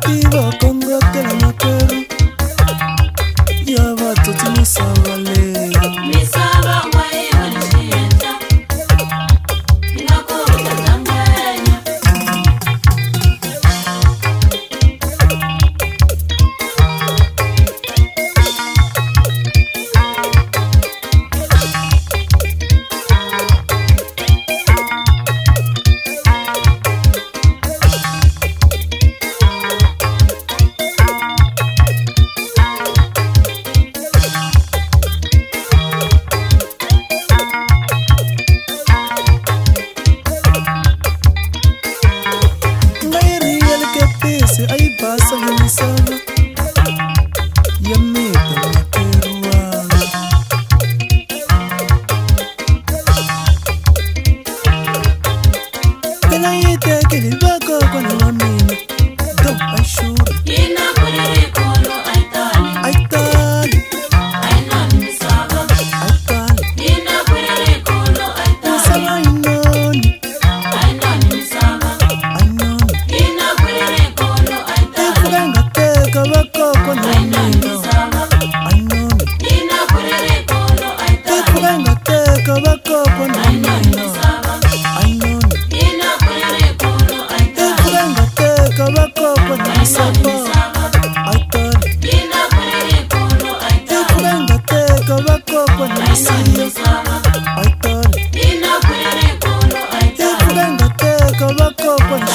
Kiva Congo Kenya Peru. Yava toti misava le. Misava wae walishieta. Inakuja Tanzania. Ay pasa ya misava Yamita na Peruana. Kena yite kili bako kwa ni wamini. Do ashuri Ina kurere kolo aitali. Aitali Ainoni misava. Aitali Ina kurere kolo aitali. Misava inoni Ainoni misava. Ainoni Ina kurere kolo aitali. Ifuganga teka bako kwa ni Ainoni wamini. misava. Ainoni Ina kurere kolo aitali. Ifuganga teka bako kwa ni Ainoni wamini. misava. Ainoni Ina kurere kolo aitali. Ifuganga teka bako kwa ni Ainoni misava misava. Aitali Ina kurere kolo aitali. Ifuganga teka bako kwa ni Ainoni misava misava. Aitali Ina kurere kolo aitali. Ifuganga teka bako kwa ni